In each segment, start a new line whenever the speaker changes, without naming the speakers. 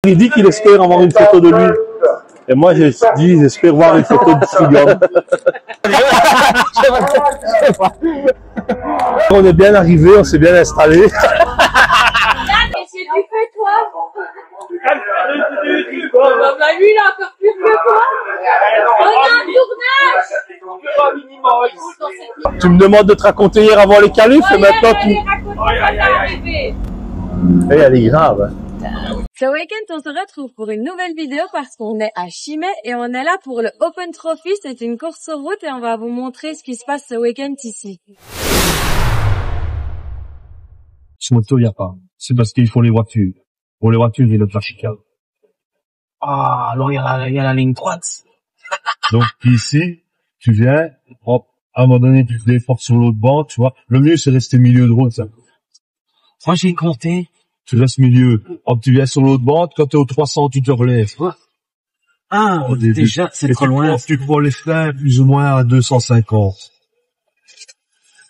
Il dit qu'il espère avoir une photo de lui. Et moi, je dis, j'espère voir une photo de Sigurd. On est bien arrivé, on s'est bien installé.
Et c'est du fait, toi. Bah, lui, il a encore plus que toi. On a un tournage.
Tu me demandes de te raconter hier avant les qualifs et maintenant tu... Elle est grave.
Ce week-end, on se retrouve pour une nouvelle vidéo parce qu'on est à Chimay et on est là pour le Open Trophy. C'est une course sur route et on va vous montrer ce qui se passe ce week-end ici.
Sur moto, il n'y a pas. C'est parce qu'il faut les voitures. Pour les voitures, il y a le chicane.
Ah, alors il y a la ligne droite.
Donc ici, tu viens, hop, à un moment donné, tu te déportes sur l'autre banc, tu vois. Le mieux, c'est rester milieu de route, ça.
Moi, j'ai compté.
Tu restes milieu. Hop, tu viens sur l'autre bande, quand tu es au 300, tu te relèves.
Ah, déjà, c'est trop loin.
Tu prends les freins plus ou moins à 250.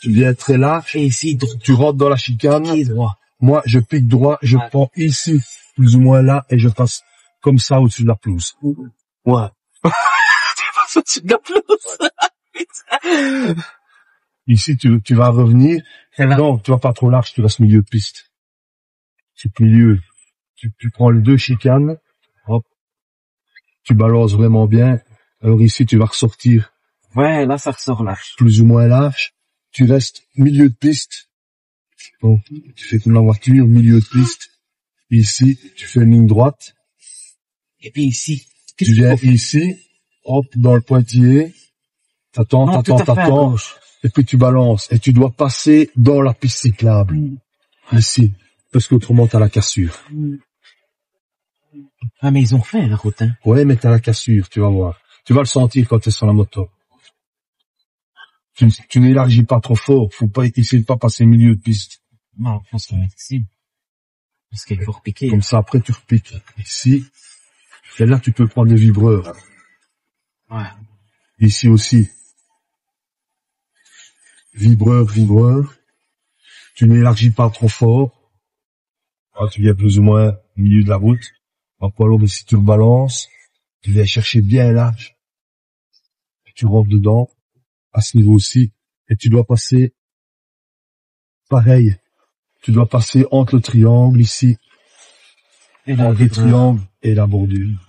Tu viens très large.
Et ici,
tu rentres dans la chicane.
Pied droit.
Moi, je pique droit, je prends ici, plus ou moins là, et je passe comme ça au-dessus de la pelouse.
Ouais. Tu passes au-dessus de la pelouse.
Ici, tu vas revenir. Non, tu vas pas trop large, tu restes milieu de piste. C'est milieu. Tu prends les deux chicanes, hop, tu balances vraiment bien. Alors ici, tu vas ressortir.
Ouais, là, ça ressort large.
Plus ou moins large. Tu restes milieu de piste. Donc, tu fais comme la voiture, milieu de piste. Ici, tu fais une ligne droite.
Et puis ici.
Tu viens ici, hop, dans le pointillé. T'attends. Et puis tu balances. Et tu dois passer dans la piste cyclable. Ici. Parce qu'autrement, t'as la cassure.
Ah, mais ils ont fait la route, hein.
Ouais, mais t'as la cassure, tu vas voir. Tu vas le sentir quand t'es sur la moto. Tu n'élargis pas trop fort. Faut pas essayer de pas passer milieu de piste.
Non, je pense que c'est ici. Parce qu'il faut repiquer.
Comme ça, après, tu repiques. Ici. Et là, tu peux prendre des vibreurs.
Ouais.
Ici aussi. Vibreur. Tu n'élargis pas trop fort. Ah, tu viens plus ou moins au milieu de la route. Après, alors, si tu le balances, tu viens chercher bien large. Et tu rentres dedans, à ce niveau-ci, et tu dois passer pareil. Tu dois passer entre le triangle ici,
et
entre le triangle et la bordure.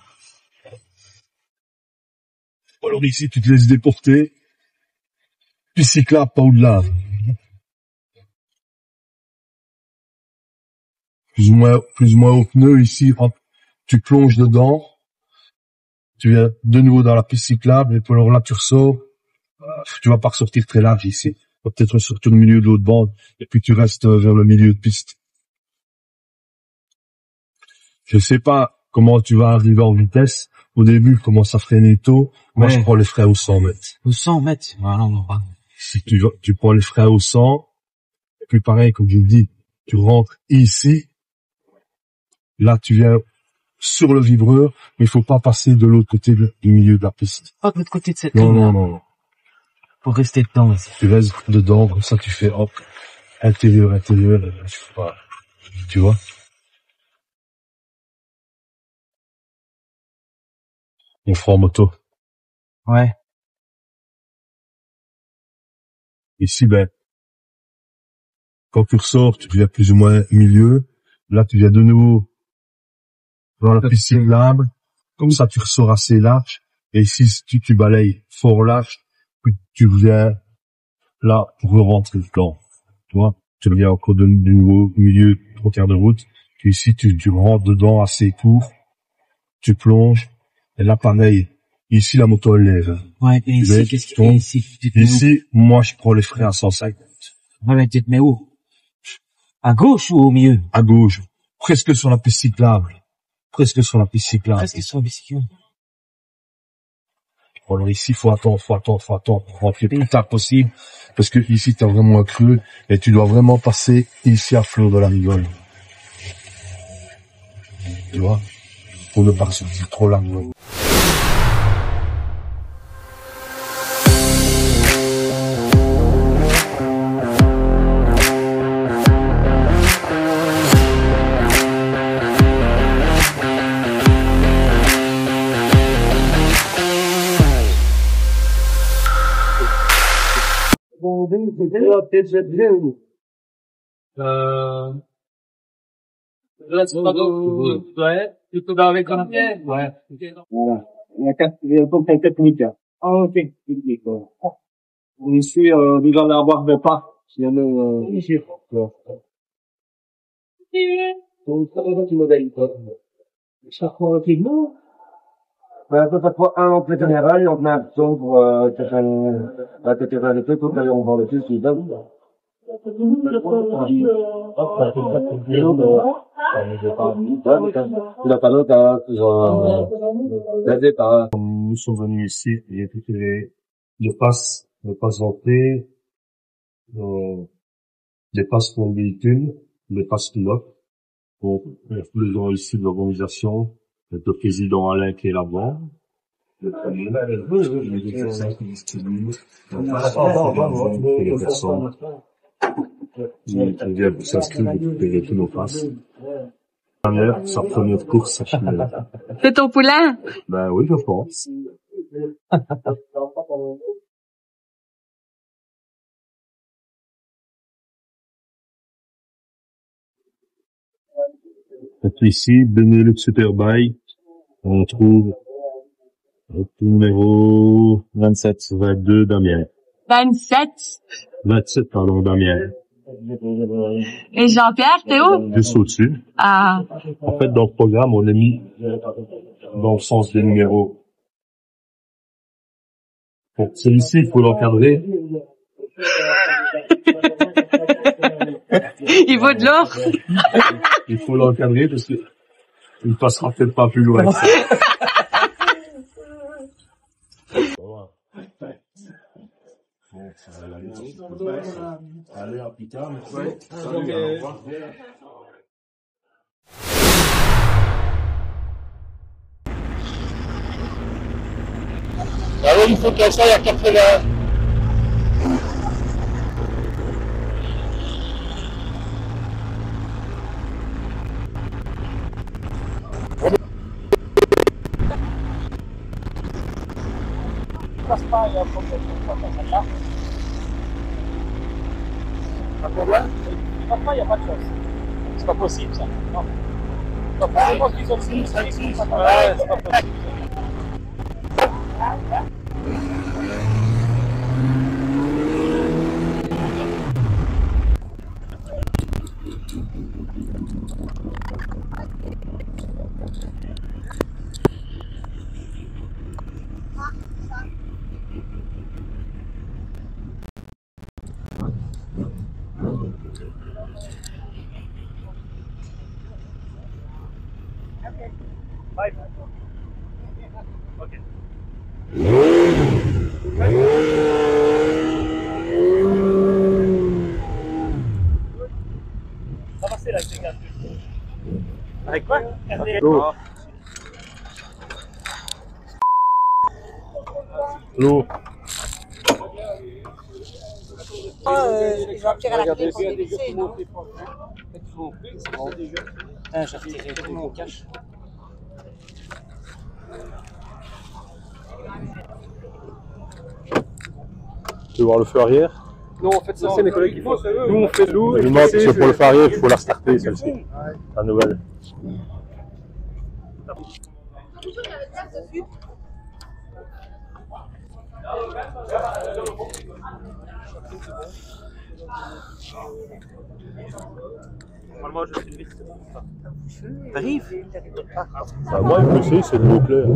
Alors ici, tu te laisses déporter, puis cyclable pas au-delà. Plus ou moins au pneu ici, hop, tu plonges dedans, tu viens de nouveau dans la piste cyclable, et puis alors là tu ressors, tu vas pas ressortir très large ici, tu vas peut-être ressortir au milieu de l'autre bande, et puis tu restes vers le milieu de piste. Je sais pas comment tu vas arriver en vitesse, au début commence à freiner tôt, moi je prends les freins au 100 mètres.
Au 100 mètres, voilà, on va.
Si tu prends les freins au 100, et puis pareil, comme je vous dis, tu rentres ici, là, tu viens sur le vibreur, mais il faut pas passer de l'autre côté du milieu de la piste.
Pas de l'autre côté de cette ligne.
Non.
Faut rester dedans, ici.
Tu restes dedans, comme ça, tu fais, hop, intérieur, tu vois. On fera en moto.
Ouais.
Ici, quand tu ressors, tu viens plus ou moins milieu. Là, tu viens de nouveau dans la piste cyclable, comme ça tu ressors assez large, et ici tu balayes fort large, puis tu viens là pour rentrer dedans, tu vois, tu reviens encore de nouveau au milieu, 3/4 de route, puis ici tu rentres dedans assez court, tu plonges, et là pareil, ici la moto elle lève.
Ouais, et ici, qu'est-ce qu'il y a ici?
Ici, moi je prends les freins à 150.
Ouais, mais tu te mets où? À gauche ou au milieu?
À gauche, presque sur la piste cyclable. Presque sur la piste cyclable.
Presque sur la piste cyclable.
Alors ici, faut attendre, pour rentrer le plus tard possible, parce que ici, t'as vraiment un creux, et tu dois vraiment passer ici à fleur de la rigole. Tu vois? Pour ne pas sortir trop large.
Là, c'est pas d'eau. Ouais. Plutôt avec un pied. Ouais.
Voilà. La quatrième technique. En technique. Ici, nous allons avoir des pas. Il y a chaque fois, rapidement. Peut-être pas un en général, on a besoin pour, la totalité, tout à l'heure, on va le plus, il donne.
Nous sommes venus ici, il y a toutes les passes d'entrée, les passes pour le véhicule, les passes pilotes. Donc, les gens ici de l'organisation, le président Alain qui est là-bas. Le premier, les personnes qui distribuent, les personnes qui viennent pour s'inscrire et récupérer tous nos passes. Sa première course à Chimay.
C'est ton poulain?
Ben oui, je pense. Donc ici, Benelux Superbike, on trouve le numéro 22 Damien. 27, pardon, Damien.
Et Jean-Pierre, t'es où?
Juste au-dessus.
Ah.
En fait, dans le programme, on a mis dans le sens des numéros. Bon, celui-ci, il faut l'encadrer.
Il vaut de l'or.
Il faut l'encadrer parce que il passera peut-être pas plus loin que ça. Allez, à plus tard, merci. Salut, au revoir.
Alors, il faut qu'elle soit à 80. Il y a un problème. Pas de problème? Il n'y a pas de chose. C'est pas possible, ça. Non. C'est pas qu'ils ont signé, ça existe. Ouais, c'est pas possible. Bye. Okay. Ça va, c'est là, c'est gars. Avec quoi?
L'eau. L'eau.
Jean-Pierre à la clé pour dévisser, non?
J'ai retiré tout mon cash.
Tu veux voir le feu arrière?
Non, en fait, ça, c'est mes collègues qui font. Nous, on fait l'eau.
Je demande si c'est pour le feu arrière, il faut la restarter, celle-ci. La nouvelle.
Normalement, je fais une liste. T'arrives?
Bah, moi, le PC, c'est de l'eau claire.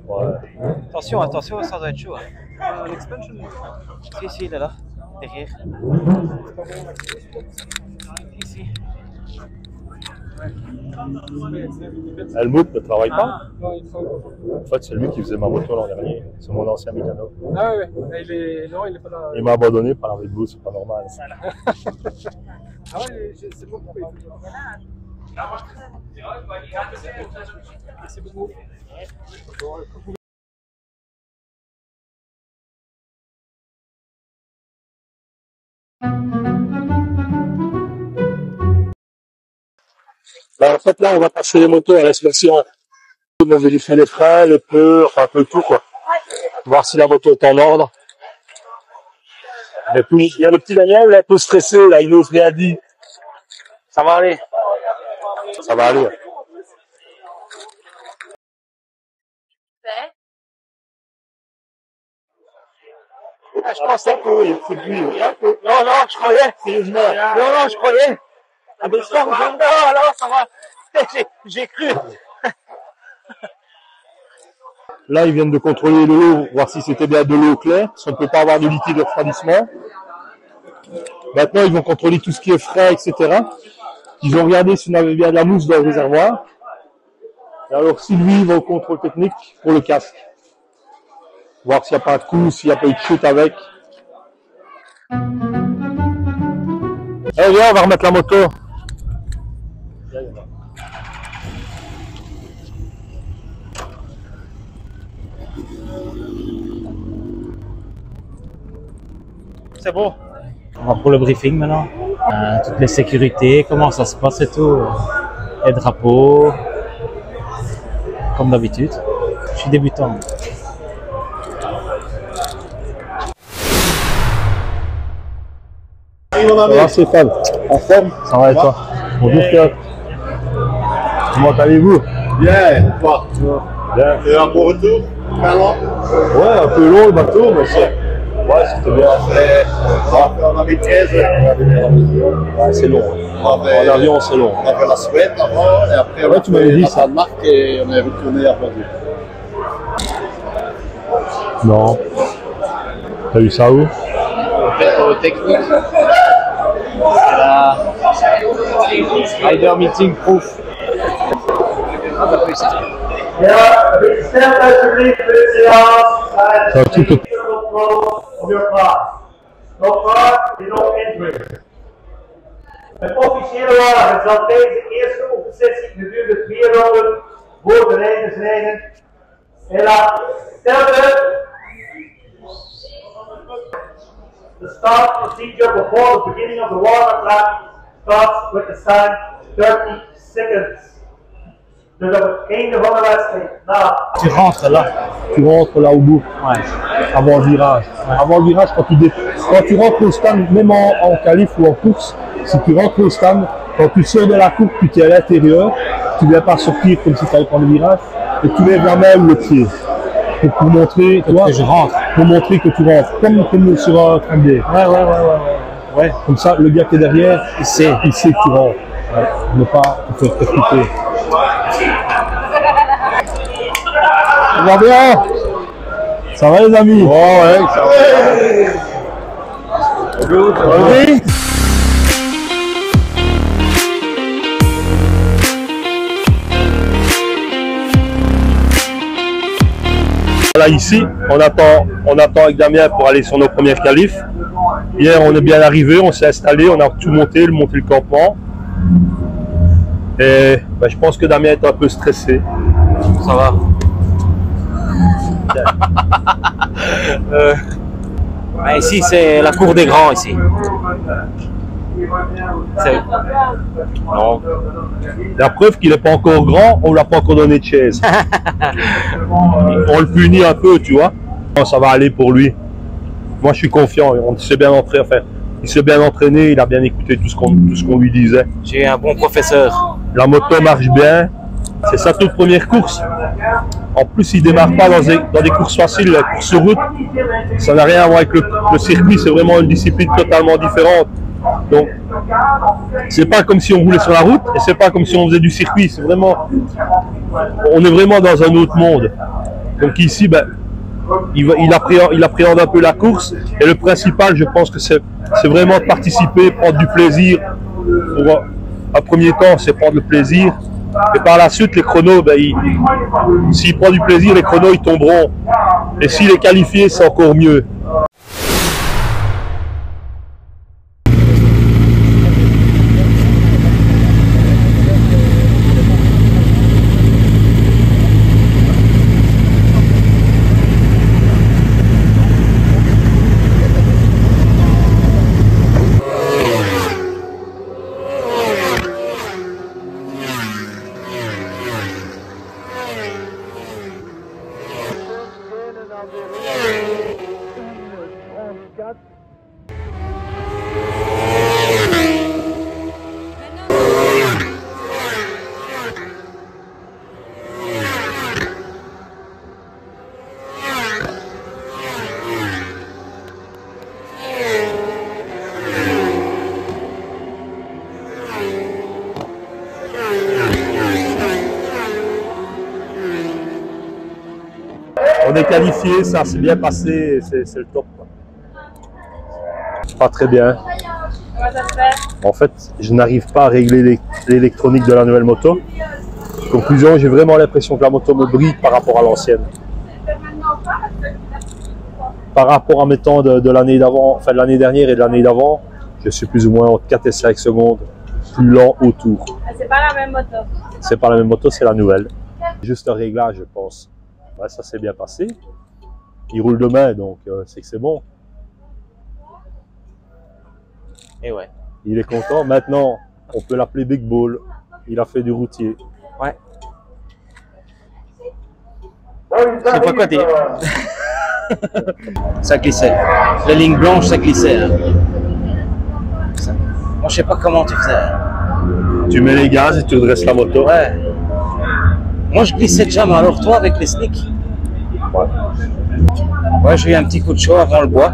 Ouais.
Attention, ça doit être chaud. L'expansion? Si, il est là. Derrière. Ici.
Helmut ne travaille pas. En fait, c'est lui qui faisait ma moto l'an dernier. C'est mon ancien mécano.
Ah ouais, il est pas là.
Il m'a abandonné par la Red Bull, c'est pas normal.
Ah ouais, c'est bon. C'est beaucoup.
En fait, là, on va passer les motos à l'inspection. On va vérifier les freins, les pneus, enfin un peu tout quoi. Voir si la moto est en ordre. Et puis, il y a le petit Daniel, là, un peu stressé, là, il n'ose rien dire. Ça va aller. Ça va aller. Ah, je pensais qu'il y a plus de bruit. Non, je croyais, sérieusement. Non, je croyais. Ah, ben, ça, non, ça va. J'ai cru. Là, ils viennent de contrôler l'eau, voir si c'était bien de l'eau claire, parce qu'on ne peut pas avoir de liquide de refroidissement. Maintenant, ils vont contrôler tout ce qui est frais, etc. Ils ont regardé si on avait bien de la mousse dans le réservoir. Et alors, si lui, il va au contrôle technique pour le casque. Voir s'il n'y a pas de coup, s'il n'y a pas eu de chute avec. Eh viens, on va remettre la moto.
C'est bon. On va pour le briefing maintenant. Toutes les sécurités, comment ça se passe et tout. Les drapeaux. Comme d'habitude. Je suis débutant.
Ça va, Stéphane? En forme? Ça va et toi? Bonjour, Pierre. Comment allez-vous?
Bien, toi?
Bien.
Et un bon retour?
Ouais, un peu long le bateau, mais c'est... Ouais, c'était bien.
On avait 13.
Ouais, c'est long. En avion, c'est long.
On avait la Suède avant, et après
Ouais, tu m'avais dit ça.
Danemark et on est retourné à Bordeaux.
Non. T'as eu ça où?
Au technique. C'est la Rider Meeting Proof.
C'est un truc que...
Het officiële wagen zal tijdens de eerste opensessie gedurende 2 ronden voor de rijders rijden. En laat telde the start procedure before the beginning of the warm-up lap starts with the sign 30 seconds. Dus op het einde van de wedstrijd,
Tu rentres là.
Tu rentres là au bout,
Ouais.
avant le virage. Ouais. Avant le virage, quand tu rentres au stand, même en qualif ou en course, si tu rentres au stand, quand tu sors de la course, tu es à l'intérieur, tu ne viens pas sortir comme si tu allais prendre le virage, et tu lèves la main ou le pied. Pour montrer, tu vois,
Que je rentre.
pour montrer que tu rentres, comme sur un train de bière. Ouais. Comme ça, le gars qui est derrière, il sait que tu rentres. Ouais. Ne pas te faire écouter. Ça va bien? Ça va les amis? Oh ouais, ça va. Oui. Là ici, on attend avec Damien pour aller sur nos premières qualifs. Hier, on est bien arrivé, on s'est installé, on a tout monté le campement. Et ben, je pense que Damien est un peu stressé.
Ça va. Ben ici, c'est la cour des grands ici. Non.
La preuve qu'il n'est pas encore grand, on ne l'a pas encore donné de chaise. On le punit un peu, tu vois. Ça va aller pour lui. Moi, je suis confiant. Il s'est bien entraîné, il a bien écouté tout ce qu'on lui disait.
J'ai un bon professeur.
La moto marche bien. C'est sa toute première course. En plus, il ne démarre pas dans des courses faciles, la course sur route. Ça n'a rien à voir avec le circuit, c'est vraiment une discipline totalement différente. Donc, c'est pas comme si on roulait sur la route et c'est pas comme si on faisait du circuit. C'est vraiment, on est vraiment dans un autre monde. Donc ici, ben, il appréhende un peu la course et le principal, je pense que c'est vraiment de participer, prendre du plaisir. Pour un premier temps, c'est prendre le plaisir. Et par la suite, les chronos, ben, s'il prend du plaisir, les chronos ils tomberont. Et s'il est qualifié, c'est encore mieux. est qualifié, ça s'est bien passé, c'est le top. Pas très bien.
Comment ça se fait?
En fait, je n'arrive pas à régler l'électronique de la nouvelle moto. Conclusion, j'ai vraiment l'impression que la moto me bride par rapport à l'ancienne. Par rapport à mes temps de l'année d'avant, enfin de l'année dernière et de l'année d'avant, je suis plus ou moins entre 4 et 5 secondes plus lent autour.
C'est pas la même moto.
C'est pas la même moto, c'est la nouvelle. Juste un réglage, je pense. Ouais, ça s'est bien passé. Il roule demain, donc c'est que c'est bon.
Et ouais.
Il est content. Maintenant, on peut l'appeler Big Ball. Il a fait du routier.
Ouais. Je sais pas quoi dire. Ça glissait. La ligne blanche, ça glissait. Hein. Moi, je sais pas comment tu faisais.
Tu mets les gaz et tu redresses la moto.
Ouais. Moi, je glissais déjà, mais alors toi, avec les slicks.
Ouais.
Ouais, j'ai eu un petit coup de chaud avant le bois.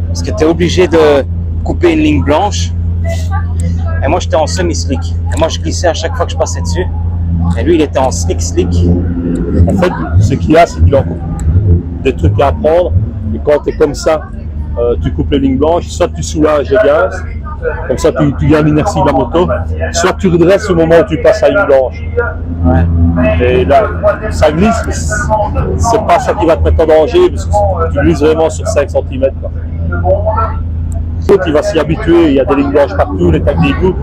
Parce que tu es obligé de couper une ligne blanche. Et moi, j'étais en semi-slick. Et moi, je glissais à chaque fois que je passais dessus. Et lui, il était en slick.
En fait, ce qu'il y a, c'est qu'il a des trucs à apprendre. Et quand tu es comme ça, tu coupes les lignes blanches, soit tu soulages les gaz, comme ça tu gardes l'inertie de la moto, soit tu redresses au moment où tu passes à ligne blanche. Ouais. Et là, ça glisse, mais c'est pas ça qui va te mettre en danger, parce que tu glisses vraiment sur 5 cm. Il va s'y habituer, il y a des lignes blanches partout, les tags d'égout.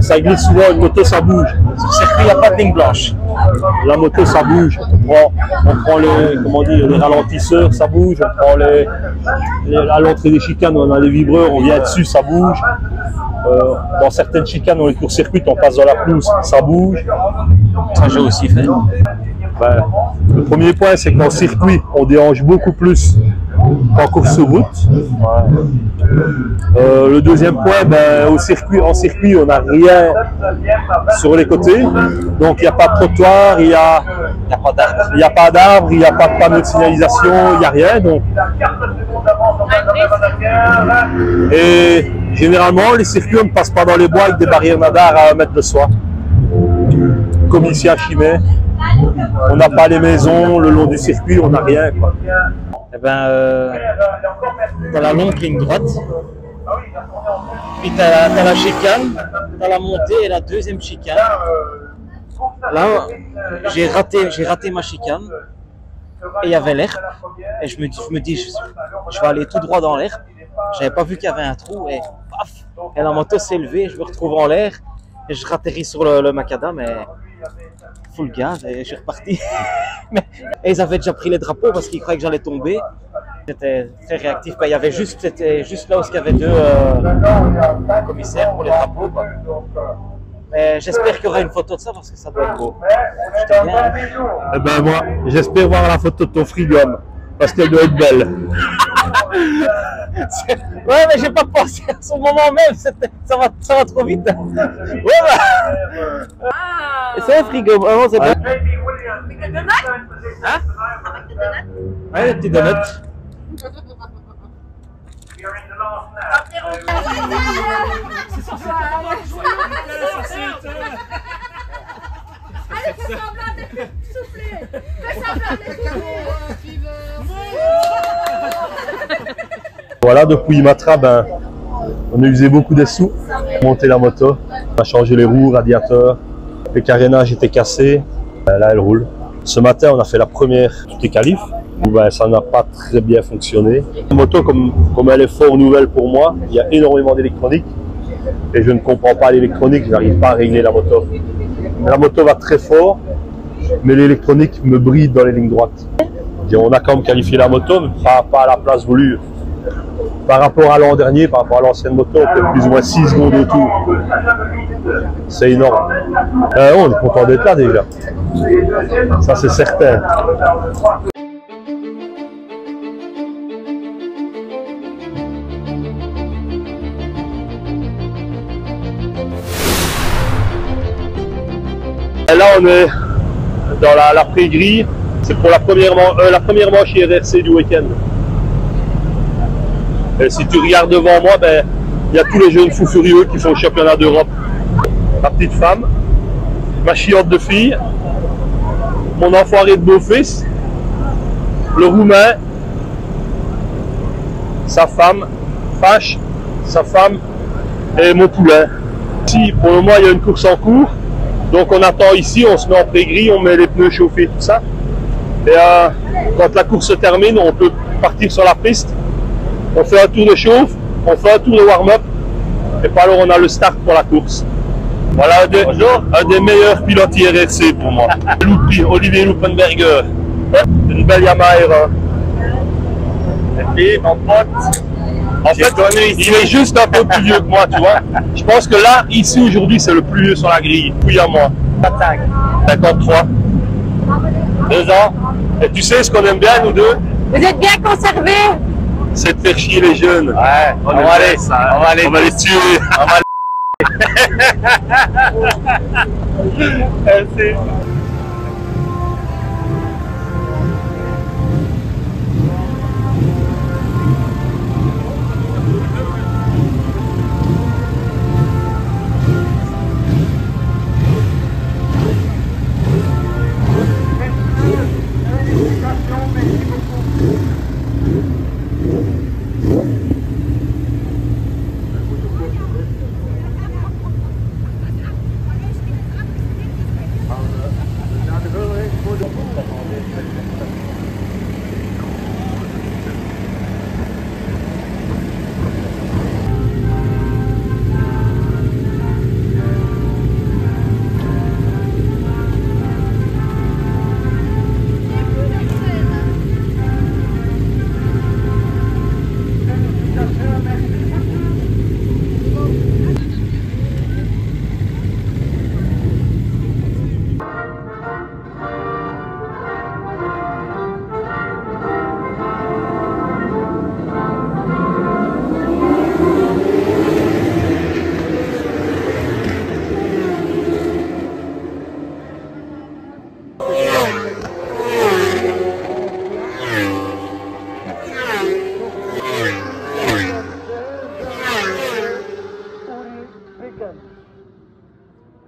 Ça glisse souvent, une moto ça bouge.
Sur le circuit, il n'y a pas de ligne blanche.
La moto ça bouge, on prend les ralentisseurs, ça bouge, on prend à l'entrée des chicanes, on a les vibreurs, on vient dessus, ça bouge. Dans certaines chicanes, dans les courts-circuits, on passe dans la pelouse, ça bouge.
Ça j'ai aussi fait.
Ben, le premier point, c'est qu'en circuit, on dérange beaucoup plus qu'en course sur route. Le deuxième point, ben, en circuit, on n'a rien sur les côtés. Donc, il n'y a pas de trottoir, il n'y a pas d'arbre, il n'y a pas de panneau de signalisation, il n'y a rien. Donc. Et généralement, les circuits, on ne passe pas dans les bois avec des barrières nadar à 1 mètre de soi. Comme ici à Chimay. On n'a pas les maisons le long du circuit, on n'a rien. Quoi.
Eh ben, dans la longue ligne droite, puis t'as la chicane, t'as la montée et la deuxième chicane. Là, j'ai raté ma chicane et il y avait l'herbe. Et je me dis, je vais aller tout droit dans l'herbe. J'avais pas vu qu'il y avait un trou et paf, et la moto s'est levée, je me retrouve en l'air et je ratterris sur le macadam et full gaz et je suis reparti. Et ils avaient déjà pris les drapeaux parce qu'ils croyaient que j'allais tomber. J'étais très réactif. C'était juste là où il y avait 2 commissaires pour les drapeaux. Quoi. Mais j'espère qu'il y aura une photo de ça parce que ça doit être beau. Bien.
Eh ben moi, j'espère voir la photo de ton frigum parce qu'elle doit être belle.
Ouais, mais j'ai pas pensé à ce moment même. Ça va trop vite. Ouais, bah. C'est un frigo. Vraiment, c'est bien. Hein? Ouais, les petits donuts.
Allez, fais semblant de souffler. Fais semblant de souffler.
Voilà, depuis Imatra, ben, on a usé beaucoup des sous pour monter la moto. On a changé les roues, radiateurs, les carénages étaient cassés. Là, elle roule. Ce matin, on a fait la première toutes les qualifs. Ben, ça n'a pas très bien fonctionné. La moto, comme elle est fort nouvelle pour moi, il y a énormément d'électronique. Et je ne comprends pas l'électronique, je n'arrive pas à régler la moto. La moto va très fort, mais l'électronique me bride dans les lignes droites. Et on a quand même qualifié la moto, mais pas à la place voulue. Par rapport à l'an dernier, par rapport à l'ancienne moto, on fait plus ou moins 6 secondes autour. C'est énorme. On est content d'être là déjà. Ça c'est certain. Et là on est dans la pré-grille. C'est pour la première manche IRRC du week-end. Et si tu regardes devant moi, ben, il y a tous les jeunes fous furieux qui font le championnat d'Europe. Ma petite femme, ma chiotte de fille, mon enfoiré de beau-fils le Roumain, sa femme, Fache, sa femme et mon poulain. Ici, pour le moment, il y a une course en cours. Donc on attend ici, on se met en pré-gris, on met les pneus chauffés, tout ça. Et quand la course se termine, on peut partir sur la piste. On fait un tour de chauffe, on fait un tour de warm-up. Et puis alors on a le start pour la course. Voilà un des meilleurs pilotes IRRC pour moi. Olivier Lupenberger. Une belle Yamaha R1.
Et puis, mon pote,
En fait, il est juste un peu plus vieux que moi, tu vois. Je pense que là, ici, aujourd'hui, c'est le plus vieux sur la grille. Puis à moi. 53. 2 ans. Et tu sais ce qu'on aime bien, nous deux?
Vous êtes bien conservés.
C'est de faire chier les jeunes.
ouais, on va aller
les tuer.
Merci.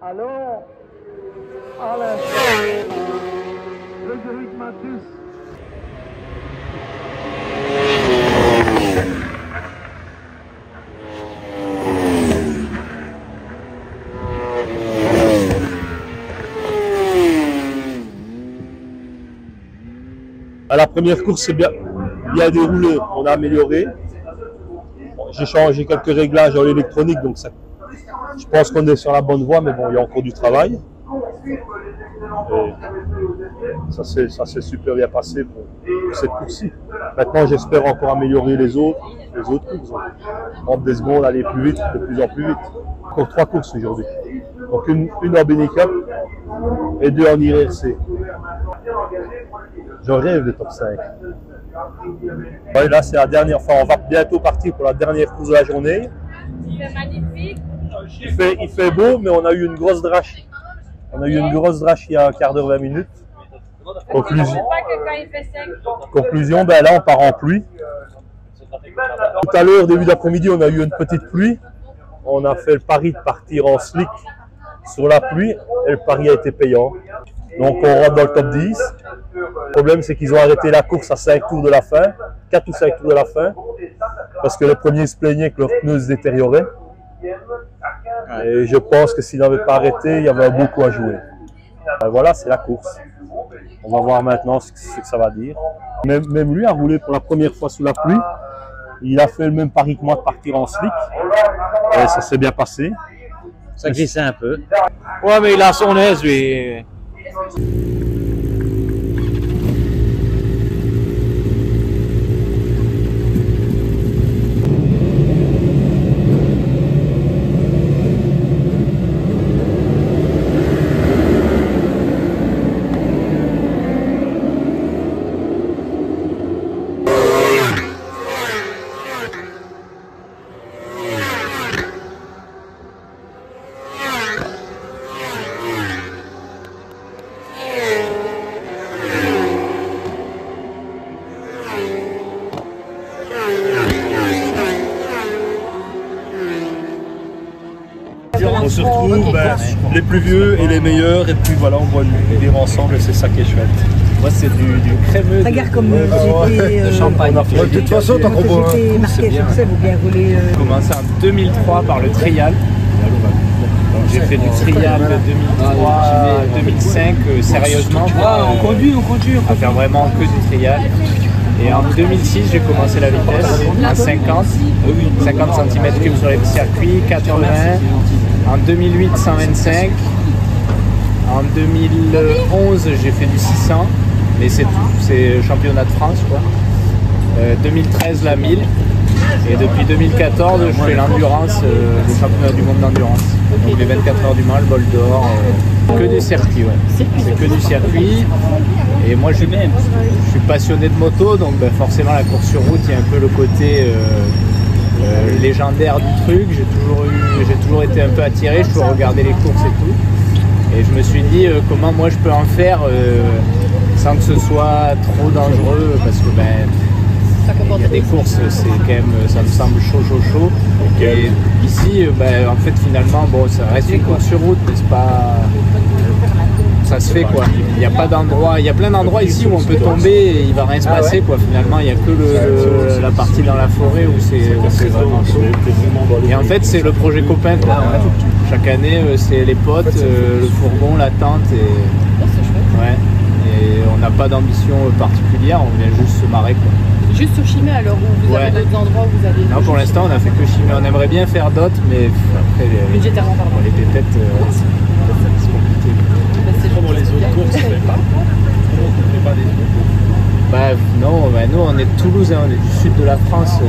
Hallo, alle. Frédéric Mathus.
La première course s'est bien déroulée, on a amélioré. J'ai changé quelques réglages dans l'électronique, donc ça, je pense qu'on est sur la bonne voie, mais bon, il y a encore du travail. Et ça s'est super bien passé pour cette course-ci. Maintenant, j'espère encore améliorer les autres courses. Prendre des secondes, aller plus vite, de plus en plus vite. Encore 3 courses aujourd'hui. Donc une en Benny Cup et 2 en IRC. Je rêve de top 5. Ouais, là, c'est la dernière fois. On va bientôt partir pour la dernière course de la journée.
C'est magnifique.
Il fait beau, mais on a eu une grosse drache. On a eu une grosse drache il y a un quart d'heure, 20 minutes. Conclusion,
Pas que quand il fait sec.
conclusion, ben là, on part en pluie. Tout à l'heure, début d'après-midi, on a eu une petite pluie. On a fait le pari de partir en slick sur la pluie et le pari a été payant. Donc, on rentre dans le top 10. Le problème, c'est qu'ils ont arrêté la course à 5 tours de la fin, 4 ou 5 tours de la fin, parce que les premiers se plaignaient que leurs pneus se détérioraient. Et je pense que s'ils n'avaient pas arrêté, il y avait beaucoup à jouer. Voilà, c'est la course. On va voir maintenant ce que ça va dire. Même lui a roulé pour la première fois sous la pluie. Il a fait le même pari que moi de partir en slick. Et ça s'est bien passé.
Ça glissait un peu. Ouais, mais il a son aise, lui.
On se retrouve les plus vieux et les meilleurs, et puis voilà, on voit vivre ensemble, et c'est ça qui est chouette.
Moi, c'est du crémeux.
Regarde comme j'étais
champagne.
De toute façon, tant qu'on voit
j'étais marqué sur ça, vous bien rouler.
J'ai commencé en 2003 par le trial. Donc j'ai fait du trial de 2003 à 2005 sérieusement. On conduit. À faire vraiment que du trial. Et en 2006, j'ai commencé la vitesse à 50 cm3 sur les circuits, 80. En 2008, 125. En 2011, j'ai fait du 600, mais c'est tout, c'est championnat de France, quoi. 2013, la 1000. Et depuis 2014, je fais l'endurance, le championnat du monde d'endurance. Donc les 24 heures du Mans, le bol d'or, que des circuits, ouais. C'est que du circuit. Et moi, je suis passionné de moto, donc forcément la course sur route, il y a un peu le côté légendaire du truc. J'ai toujours été un peu attiré, je peux regarder les courses et tout. Et je me suis dit comment moi je peux en faire sans que ce soit trop dangereux, parce que il y a des courses, c'est quand même, ça me semble chaud. Et ici, en fait, finalement, bon, ça reste une course sur route, mais c'est pas, ça se fait quoi. Il n'y a pas d'endroit, il y a plein d'endroits ici où on peut tomber et il va rien se passer quoi. Finalement, il n'y a que la partie dans la forêt où c'est vraiment chaud. Et en fait, c'est le projet copain. Chaque année, c'est les potes, le fourgon, la tente et ouais. Et on n'a pas d'ambition particulière, on vient juste se marrer quoi.
Juste sur Chimay alors, où vous avez d'autres endroits où vous allez...
Non, pour l'instant on a fait que Chimay, on aimerait bien faire d'autres, mais après
budgétairement pardon.
Les pépettes, c'est compliqué.
Pour les autres courses, on ne fait pas. On fait pas des autres.
Non, nous on est de Toulouse, on est du sud de la France.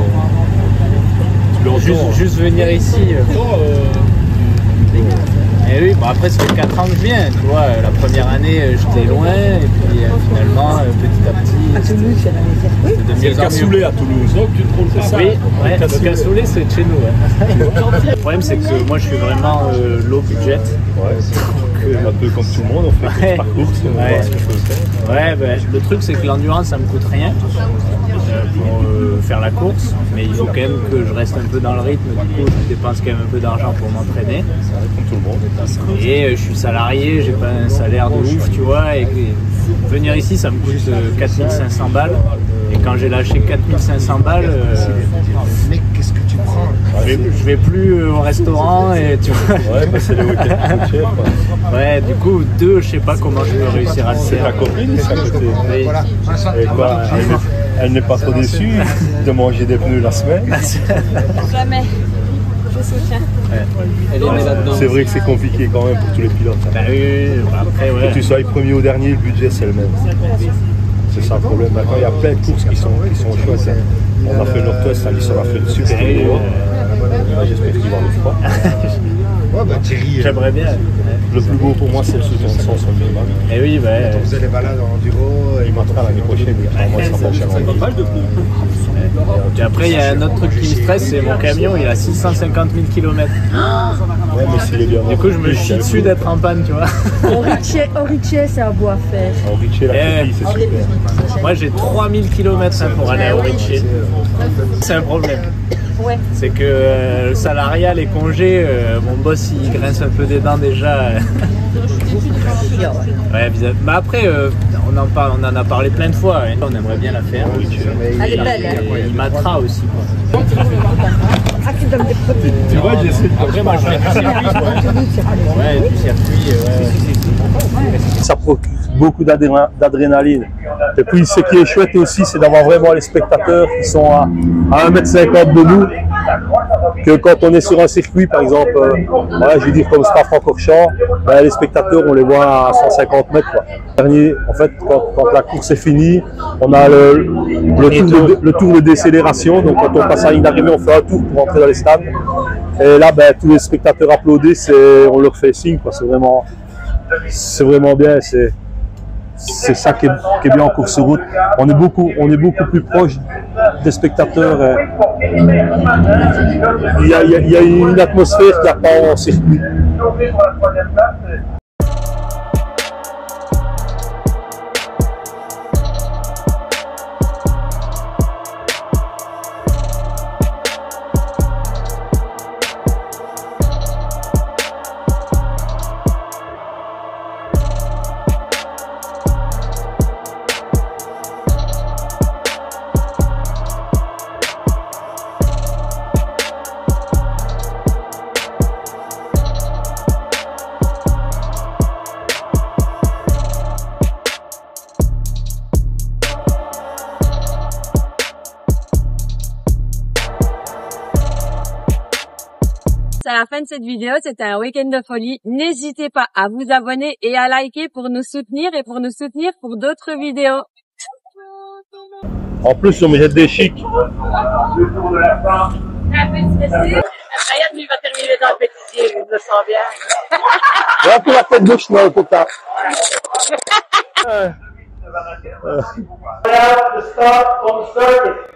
Juste venir ici. Et oui, après ça fait 4 ans que je viens, tu vois, la première année j'étais loin et puis finalement petit à petit...
À Toulouse, il y a des circuits.
C'est le cassoulet à Toulouse, donc tu te trouves ça.
Oui, le cassoulet c'est de chez nous. Ouais. Le problème c'est que moi je suis vraiment low budget.
Ouais, un peu comme tout le monde, on fait par course, on voit ce qu'il faut faire.
Ouais, le truc c'est que l'endurance ça me coûte rien pour faire la course, mais il faut quand même que je reste un peu dans le rythme, du coup je dépense quand même un peu d'argent pour m'entraîner.
Comme tout le monde.
Et je suis salarié, j'ai pas un salaire de ouf, tu vois, et venir ici ça me coûte 4500 balles, et quand j'ai lâché 4500 balles,
mec, qu'est-ce que tu prends?
je vais plus au restaurant, et tu vois.
Ouais, c'est les week-ends qui coûtent cher, quoi.
Ouais, du coup, je sais pas comment je peux réussir à le faire.
C'est ta copine, c'est à côté.
Voilà.
Et quoi, elle n'est pas trop déçue de manger des pneus la semaine.
Jamais. Je soutiens.
Elle est née là-dedans.
C'est vrai que c'est compliqué quand même pour tous les pilotes.
Oui, après, ouais.
Que tu sois premier ou dernier, le budget c'est le même. C'est ça le problème. Maintenant, il y a plein de courses qui sont chouettes. On a fait le Nord-Ouest, Alice, on a fait le super vidéo. J'espère qu'il va le froid.
Ouais, Thierry.
J'aimerais bien.
Le plus beau pour moi, c'est le soutien de sens sur le minimum.
Et oui,
Vous allez balade en enduro.
Il m'entraîne l'année prochaine, mais moi, ça va cher en ligne.
Et après, il y a un autre truc qui me stresse, c'est mon camion, il a 650 000 km.
Ouais, mais s'il est bien.
Du coup, je me chie dessus d'être en panne, tu vois.
Aurichier, c'est un beau à faire.
Aurichier, la copie, c'est super.
Moi, j'ai 3000 km pour aller à Aurichier. C'est un problème.
Ouais.
C'est que le salariat, les congés, mon boss il grince un peu des dents déjà. Ouais, bizarre. Mais après, on en a parlé plein de fois. Hein. On aimerait bien la faire.
Elle est belle.
Et il m'attra aussi. Quoi.
Ah, tu donnes des produits.
Tu vois, j'essaie de...
Après, moi je fais du circuit. Ouais, du circuit. Ouais.
Ça procure beaucoup d'adrénaline. Et puis ce qui est chouette aussi, c'est d'avoir vraiment les spectateurs qui sont à 1,50 m de nous. Que quand on est sur un circuit, par exemple, je vais dire comme Spa-Francorchamps, les spectateurs, on les voit à 150 mètres. Quoi. Dernier, en fait, quand la course est finie, on a le tour de décélération. Donc quand on passe à la ligne d'arrivée, on fait un tour pour entrer dans les stades. Et là, tous les spectateurs applaudissent et on leur fait signe. C'est vraiment bien. C'est ça qui est bien en course route. On est beaucoup plus proche des spectateurs. Il y a une atmosphère qu'il n'y a pas en circuit.
à la fin de cette vidéo. C'était un week-end de folie. N'hésitez pas à vous abonner et à liker pour nous soutenir et pour nous soutenir pour d'autres vidéos.
En plus, on met des chics.
Ryan, lui, va terminer dans le pétitier, je le sens bien.
Là, pour la tête de chemin, total.
The start on the circuit.